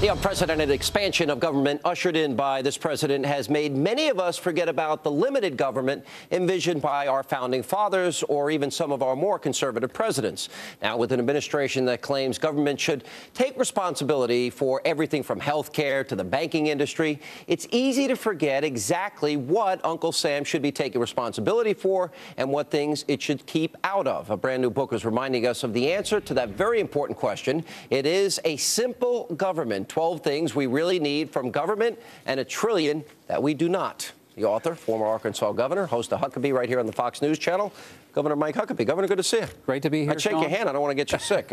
The unprecedented expansion of government ushered in by this president has made many of us forget about the limited government envisioned by our founding fathers or even some of our more conservative presidents. Now, with an administration that claims government should take responsibility for everything from health care to the banking industry, it's easy to forget exactly what Uncle Sam should be taking responsibility for and what things it should keep out of. A brand new book is reminding us of the answer to that very important question. It is A Simple Government: 12 things we really need from government and a trillion that we do not. The author, former Arkansas governor, host of Huckabee right here on the Fox News channel, Governor Mike Huckabee. Governor, good to see you. Great to be here, I'd shake Sean. your hand. I don't want to get you sick.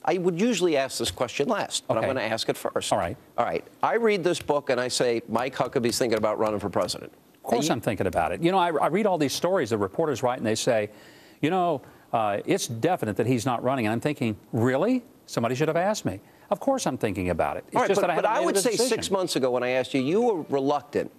I would usually ask this question last, but I'm going to ask it first. All right. All right. I read this book and I say, Mike Huckabee's thinking about running for president. Of course I'm thinking about it. You know, I read all these stories the reporters write, and they say, you know, it's definite that he's not running. And I'm thinking, really? Somebody should have asked me. Of course I'm thinking about it. It's all right, just that but I would say decision. 6 months ago when I asked you, you were reluctant.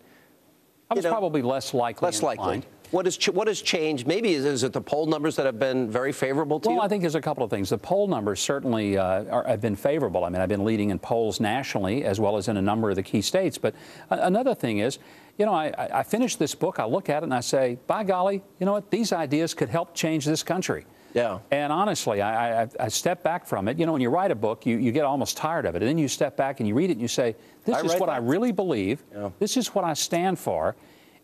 I was probably less likely. Less likely. What has changed? Maybe is it the poll numbers that have been very favorable to you? Well, I think there's a couple of things. The poll numbers certainly have been favorable. I mean, I've been leading in polls nationally as well as in a number of the key states. But another thing is, you know, I finished this book, I look at it and I say, by golly, you know what? These ideas could help change this country. Yeah. And honestly, I step back from it. You know, when you write a book, you get almost tired of it. And then you step back and you read it and you say, this is what I really believe. Yeah. This is what I stand for.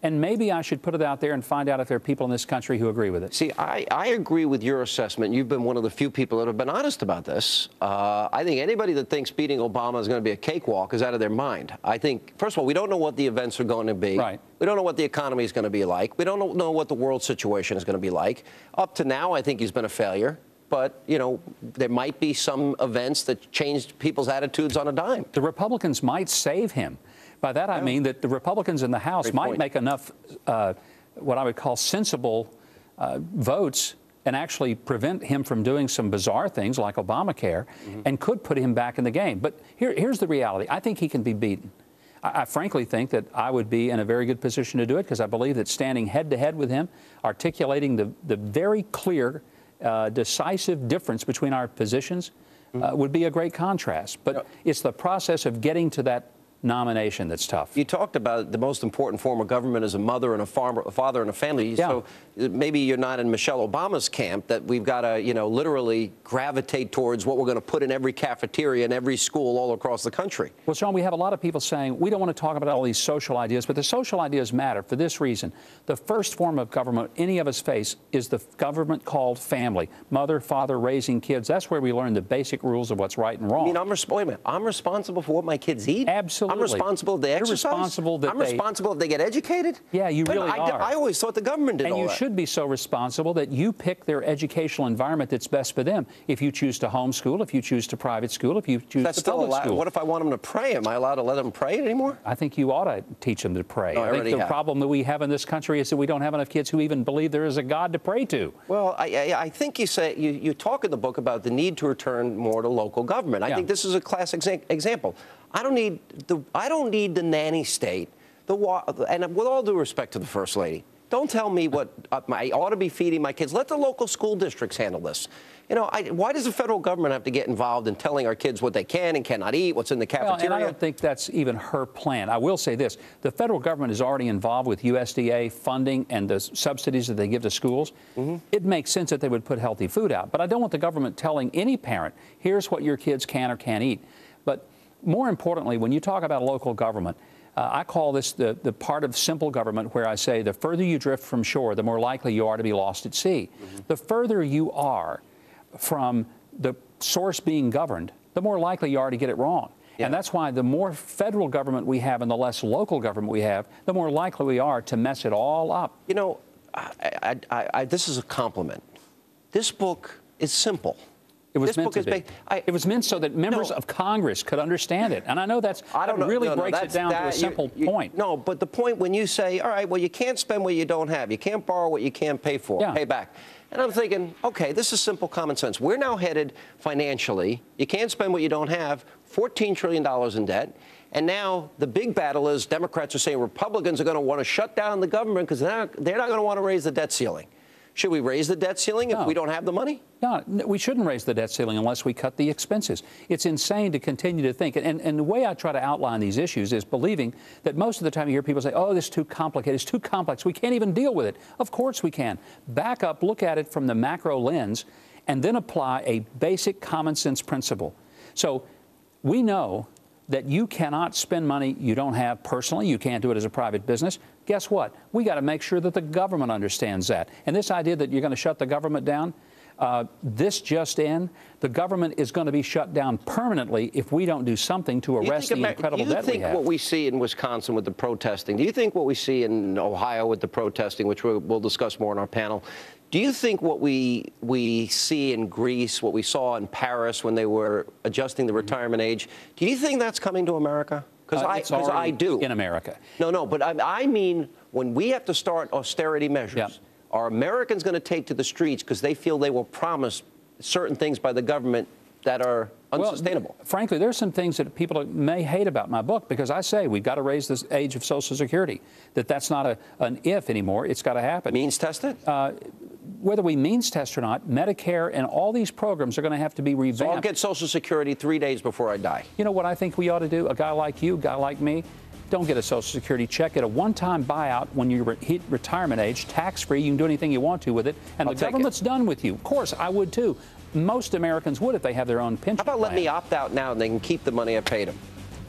And maybe I should put it out there and find out if there are people in this country who agree with it. See, I agree with your assessment. You've been one of the few people that have been honest about this. I think anybody that thinks beating Obama is going to be a cakewalk is out of their mind. I think, first of all, we don't know what the events are going to be. Right. We don't know what the economy is going to be like. We don't know what the world situation is going to be like. Up to now, I think he's been a failure. But, you know, there might be some events that changed people's attitudes on a dime. The Republicans might save him. By that, I mean that the Republicans in the House might make enough what I would call sensible votes and actually prevent him from doing some bizarre things like Obamacare and could put him back in the game. But here's the reality. I think he can be beaten. I frankly think that I would be in a very good position to do it because I believe that standing head-to-head with him, articulating the very clear, decisive difference between our positions would be a great contrast. But it's the process of getting to that nomination that's tough. You talked about the most important form of government as a mother and a father and a family. Yeah. So maybe you're not in Michelle Obama's camp that we've got to, you know, literally gravitate towards what we're going to put in every cafeteria in every school all across the country. Well, Sean, we have a lot of people saying we don't want to talk about all these social ideas, but the social ideas matter for this reason. The first form of government any of us face is the government called family. Mother, father, raising kids. That's where we learn the basic rules of what's right and wrong. I mean, wait a minute. I'm responsible for what my kids eat? Absolutely. I'm responsible if they exercise? You're responsible that I'm responsible if they get educated? Yeah, you really are. I always thought the government did all that. And you should be so responsible that you pick their educational environment that's best for them. If you choose to homeschool, if you choose to private school, if you choose to public school. What if I want them to pray? Am I allowed to let them pray anymore? I think you ought to teach them to pray. No, I think the problem that we have in this country is that we don't have enough kids who even believe there is a God to pray to. Well, I think you talk in the book about the need to return more to local government. I think this is a classic example. I don't need the nanny state. And with all due respect to the First Lady, don't tell me what I ought to be feeding my kids. Let the local school districts handle this. You know, why does the federal government have to get involved in telling our kids what they can and cannot eat, what's in the cafeteria? Well, and I don't think that's even her plan. I will say this. The federal government is already involved with USDA funding and the subsidies that they give to schools. It makes sense that they would put healthy food out. But I don't want the government telling any parent, here's what your kids can or can't eat. But more importantly, when you talk about local government, I call this the part of simple government where I say the further you drift from shore, the more likely you are to be lost at sea. The further you are from the source being governed, the more likely you are to get it wrong. Yeah. And that's why the more federal government we have and the less local government we have, the more likely we are to mess it all up. You know, this is a compliment. This book is simple. It was meant to be. It was meant so that members of Congress could understand it. And I know that really breaks it down to a simple point. No, but the point when you say, all right, well, you can't spend what you don't have. You can't borrow what you can't pay for, pay back. And I'm thinking, okay, this is simple common sense. We're now headed financially. You can't spend what you don't have, $14 trillion in debt. And now the big battle is Democrats are saying Republicans are going to want to shut down the government because they're not going to want to raise the debt ceiling. Should we raise the debt ceiling if we don't have the money? No, we shouldn't raise the debt ceiling unless we cut the expenses. It's insane to continue to think. And the way I try to outline these issues is believing that most of the time you hear people say, oh, this is too complicated, it's too complex, we can't even deal with it. Of course we can. Back up, look at it from the macro lens, and then apply a basic common sense principle. So we know that you cannot spend money you don't have personally. You can't do it as a private business. Guess what? We got to make sure that the government understands that. And this idea that you're going to shut the government down, this just in, the government is going to be shut down permanently if we don't do something to arrest the incredible debt we have. Do you think what we see in Wisconsin with the protesting, do you think what we see in Ohio with the protesting, which we'll discuss more in our panel, do you think what we see in Greece, what we saw in Paris when they were adjusting the retirement age, do you think that's coming to America? Because I do. In America. No, but I mean, when we have to start austerity measures, are Americans going to take to the streets because they feel they were promised certain things by the government that are unsustainable? Well, frankly, there's some things that people may hate about my book because I say we've got to raise the age of Social Security, that's not an if anymore. It's got to happen. Means tested? Whether we means test or not, Medicare and all these programs are going to have to be revamped. So I'll get Social Security 3 days before I die. You know what I think we ought to do? A guy like you, a guy like me, don't get a Social Security check. Get a one-time buyout when you hit retirement age, tax-free. You can do anything you want to with it. And the government's done with you. Of course, I would too. Most Americans would if they have their own pension plan. How about let me opt out now and they can keep the money I paid them?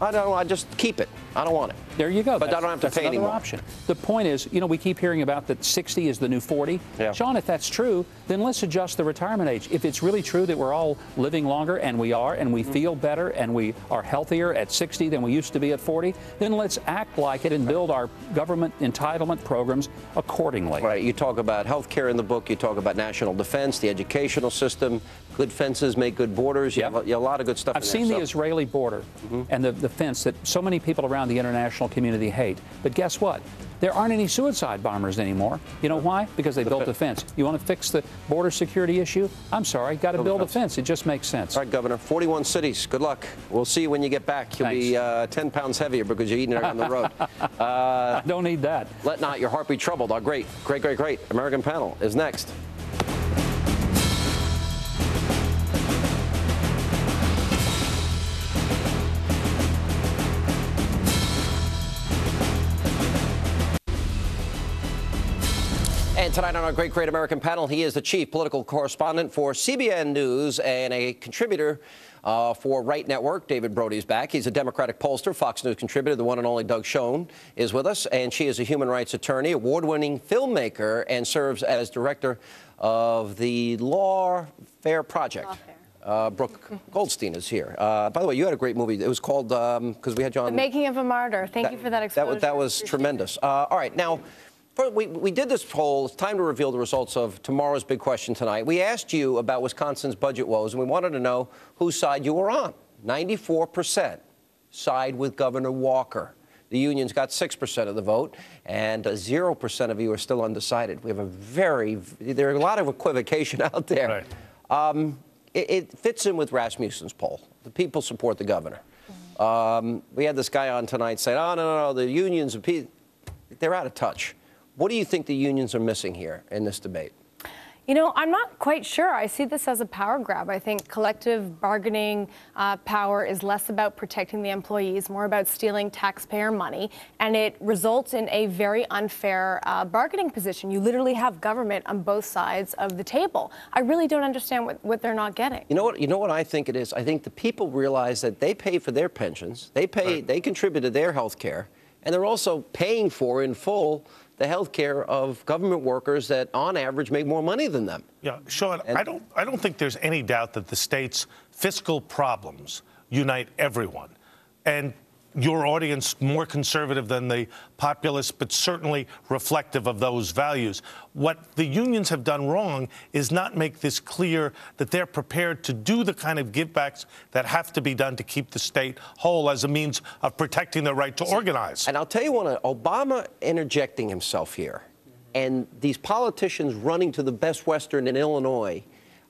I just keep it. I don't want it. There you go. But I don't have to pay anymore. Option. The point is, we keep hearing about that 60 is the new 40. Yeah. Sean, if that's true, then let's adjust the retirement age. If it's really true that we're all living longer, and we are, and we feel better, and we are healthier at 60 than we used to be at 40, then let's act like it and build our government entitlement programs accordingly. Right. You talk about health care in the book. You talk about national defense, the educational system, good fences make good borders. You have a lot of good stuff in there. I've seen the Israeli border and the fence that so many people around the international community hate. But guess what? There aren't any suicide bombers anymore. You know why? Because they built a fence. You want to fix the border security issue? I'm sorry, got to build a fence. It just makes sense. All right, Governor, 41 cities. Good luck. We'll see you when you get back. You'll be 10 pounds heavier because you're eating it on the road. I don't need that. Let not your heart be troubled. Our great American panel is next. And tonight on our great American panel, he is the chief political correspondent for CBN News and a contributor for Right Network. David Brody's back. He's a Democratic pollster, Fox News contributor. The one and only Doug Schoen is with us, and she is a human rights attorney, award-winning filmmaker, and serves as director of the Lawfare Project. Brooke Goldstein is here. By the way, you had a great movie. It was called, because we had you on. The Making of a Martyr. Thank you for that exposure. That was tremendous. All right, now, we did this poll. It's time to reveal the results of tomorrow's big question tonight. We asked you about Wisconsin's budget woes, and we wanted to know whose side you were on. 94% side with Governor Walker. The unions got 6% of the vote, and 0% of you are still undecided. We have there are a lot of equivocation out there. Right. It fits in with Rasmussen's poll. The people support the governor. We had this guy on tonight saying, oh, no, the unions, they're out of touch. What do you think the unions are missing here in this debate? I'm not quite sure. I see this as a power grab. I think collective bargaining power is less about protecting the employees, more about stealing taxpayer money, and it results in a very unfair bargaining position. You literally have government on both sides of the table. I really don't understand what they're not getting. You know what I think it is? I think the people realize that they pay for their pensions, they contribute to their health care, and they're also paying for in full the health care of government workers that, on average, make more money than them. Yeah, Sean, I don't think there's any doubt that the state's fiscal problems unite everyone. And your audience more conservative than the populace, but certainly reflective of those values. What the unions have done wrong is not make this clear that they're prepared to do the kind of givebacks that have to be done to keep the state whole as a means of protecting the right to organize. And I'll tell you one, Obama interjecting himself here, and these politicians running to the Best Western in Illinois,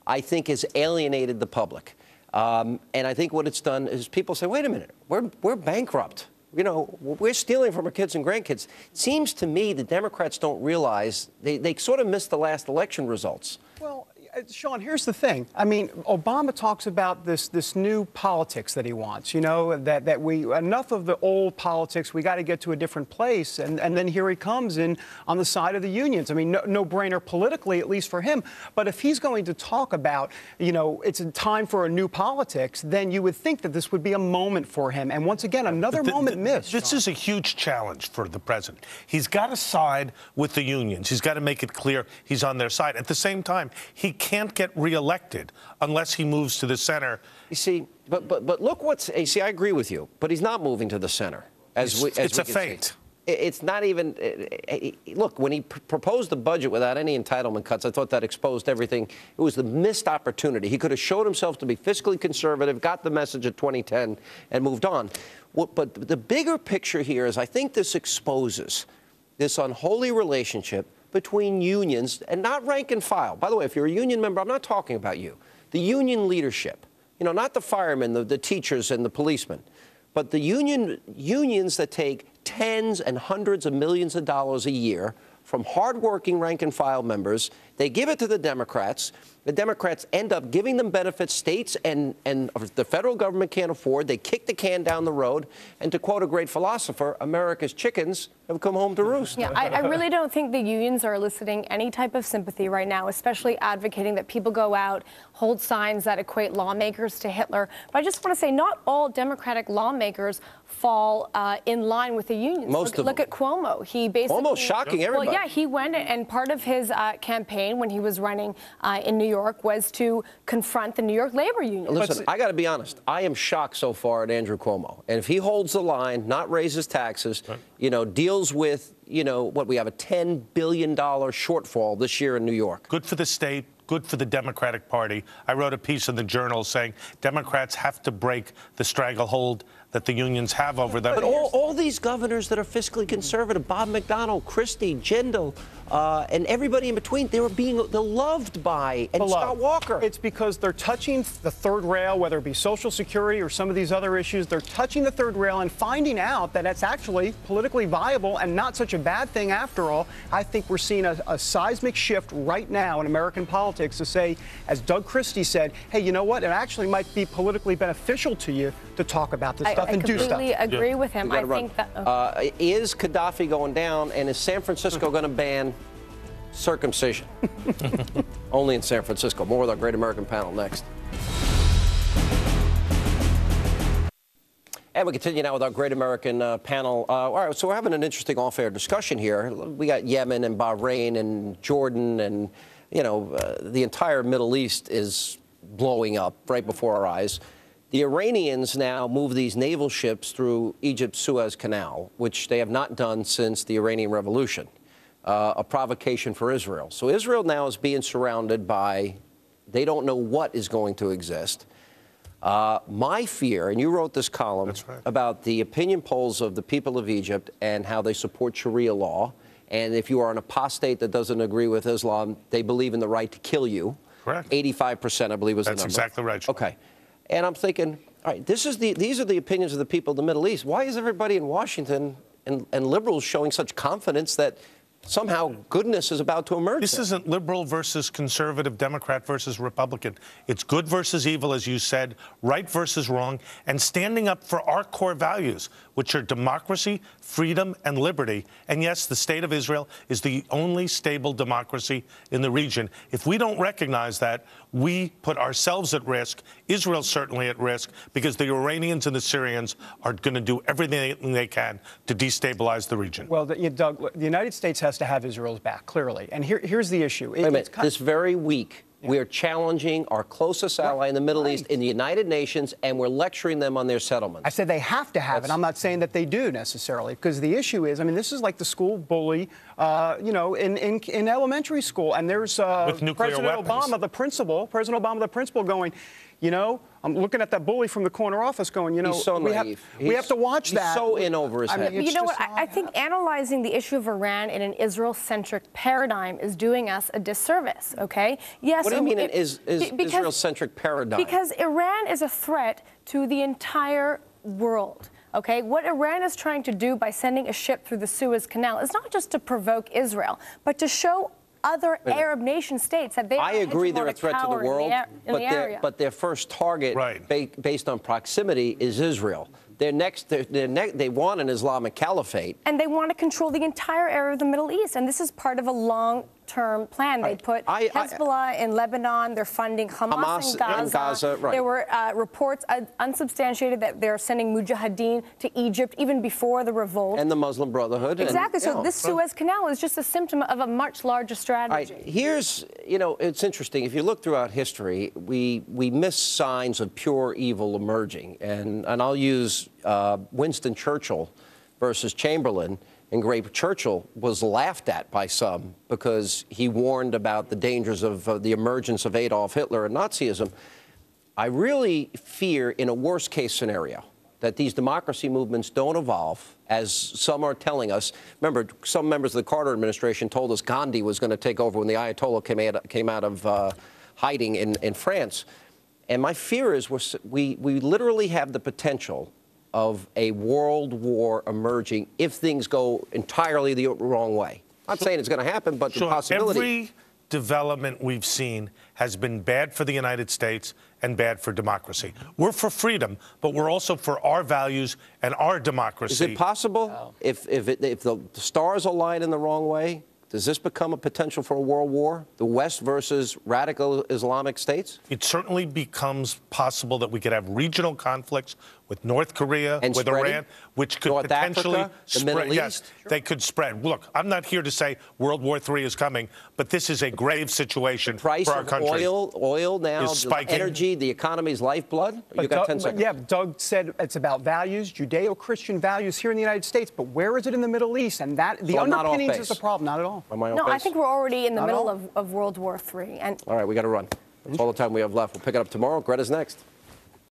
I think has alienated the public. And I think what it's done is people say, wait a minute, we're bankrupt. You know, we're stealing from our kids and grandkids. It seems to me the Democrats don't realize they sort of missed the last election results. Well, Sean, here's the thing. I mean, Obama talks about this new politics that he wants, you know, that we enough of the old politics, we got to get to a different place. And then here he comes in on the side of the unions. I mean, no brainer politically, at least for him. But if he's going to talk about, you know, it's a time for a new politics, then you would think that this would be a moment for him. And once again, another moment missed. This is a huge challenge for the president. He's got to side with the unions. He's got to make it clear he's on their side. At the same time, he can't get reelected unless he moves to the center. You see, but look what's. You see, I agree with you, but he's not moving to the center. It's a feint. It's not even. Look, when he proposed the budget without any entitlement cuts, I thought that exposed everything. It was the missed opportunity. He could have showed himself to be fiscally conservative, got the message at 2010, and moved on. But the bigger picture here is I think this exposes this unholy relationship between unions and not rank and file. By the way, if you're a union member, I'm not talking about you. The union leadership, you know, not the firemen, the teachers and the policemen, but the unions that take tens and hundreds of millions of dollars a year from hardworking rank and file members. They give it to the Democrats. The Democrats end up giving them benefits states and the federal government can't afford. They kick the can down the road. And to quote a great philosopher, America's chickens have come home to roost. Yeah, I really don't think the unions are eliciting any type of sympathy right now, especially advocating that people go out, hold signs that equate lawmakers to Hitler. But I just want to say not all Democratic lawmakers fall in line with the unions. Look at Cuomo. He basically... Cuomo's shocking everybody. Well, yeah, he went, and part of his campaign when he was running in New York was to confront the New York labor union. Listen, I got to be honest. I am shocked so far at Andrew Cuomo. And if he holds the line, not raises taxes, you know, deals with, you know, what, we have a $10 billion shortfall this year in New York. Good for the state. Good for the Democratic Party. I wrote a piece in the Journal saying Democrats have to break the stranglehold that the unions have over them. But all these governors that are fiscally conservative, Bob McDonnell, Christie, Jindal, and everybody in between, they're loved by Scott Walker. It's because they're touching the third rail, whether it be Social Security or some of these other issues. They're touching the third rail and finding out that it's actually politically viable and not such a bad thing after all. I think we're seeing a seismic shift right now in American politics to say, as Doug Christie said, hey, you know what? It actually might be politically beneficial to you to talk about this stuff and do stuff. I completely agree with him. I think that... Is Gaddafi going down, and is San Francisco going to ban circumcision? Only in San Francisco. More with our Great American Panel next. And we continue now with our Great American Panel. All right, so we're having an interesting off-air discussion here. We got Yemen and Bahrain and Jordan and, you know, the entire Middle East is blowing up right before our eyes. The Iranians now move these naval ships through Egypt's Suez Canal, which they have not done since the Iranian Revolution, a provocation for Israel. So Israel now is being surrounded by, they don't know what is going to exist. My fear, and you wrote this column about the opinion polls of the people of Egypt and how they support Sharia law. And if you are an apostate that doesn't agree with Islam, they believe in the right to kill you. Correct. 85%, I believe, was the number. That's exactly right. Okay. And I'm thinking, all right, these are the opinions of the people of the Middle East. Why is everybody in Washington and liberals showing such confidence that somehow goodness is about to emerge? This isn't liberal versus conservative, Democrat versus Republican. It's good versus evil, as you said, right versus wrong, and standing up for our core values, which are democracy, freedom, and liberty. And yes, the state of Israel is the only stable democracy in the region. If we don't recognize that, we put ourselves at risk, Israel certainly at risk, because the Iranians and the Syrians are going to do everything they can to destabilize the region. Well, Doug, the United States has to have Israel's back, clearly. And here's the issue. Wait a minute. This very week, we are challenging our closest ally in the Middle East in the United Nations, and we're lecturing them on their settlements. I said they have to have it. I'm not saying that they do necessarily, because the issue is, I mean, this is like the school bully, you know, in elementary school. And there's President Obama, the principal, going, you know, I'm looking at that bully from the corner office going, you know, he's so naive. We have to watch that. He's so in over his head. You know what? I think analyzing the issue of Iran in an Israel-centric paradigm is doing us a disservice, okay? Yes. What do you mean is Israel-centric paradigm? Because Iran is a threat to the entire world. Okay, what Iran is trying to do by sending a ship through the Suez Canal is not just to provoke Israel, but to show other Arab nation states that they are I agree they're a hegemonic threat to the power world, in the area. but their first target, based on proximity, is Israel. They want an Islamic caliphate. And they want to control the entire area of the Middle East. And this is part of a long-term plan. They put Hezbollah in Lebanon. They're funding Hamas in Gaza. Right. There were reports, unsubstantiated, that they're sending mujahideen to Egypt even before the revolt. And the Muslim Brotherhood. Exactly. So this Suez Canal is just a symptom of a much larger strategy. Here's, it's interesting. If you look throughout history, we miss signs of pure evil emerging. And I'll use Winston Churchill versus Chamberlain. And Great Churchill was laughed at by some because he warned about the dangers of the emergence of Adolf Hitler and Nazism. I really fear, in a worst-case scenario, that these democracy movements don't evolve, as some are telling us. Remember, some members of the Carter administration told us Gandhi was going to take over when the Ayatollah came out of hiding in France. And my fear is we literally have the potential of a world war emerging if things go entirely the wrong way. I'm not saying it's going to happen, but the possibility. Every development we've seen has been bad for the United States and bad for democracy. We're for freedom, but we're also for our values and our democracy. Is it possible, if the stars align in the wrong way, does this become a potential for a world war, the West versus radical Islamic states? It certainly becomes possible that we could have regional conflicts with North Korea, with Iran, which could potentially spread. Yes, they could spread. Look, I'm not here to say World War III is coming, but this is a grave situation for our country. Price of oil now, is spiking. Energy, the economy's lifeblood. But You got 10 seconds. Yeah, Doug said it's about values, Judeo-Christian values here in the United States, but where is it in the Middle East? And that the underpinnings is the problem, not at all. No, I think we're already in the middle of World War III. All right, we got to run. That's all the time we have left. We'll pick it up tomorrow. Greta's next.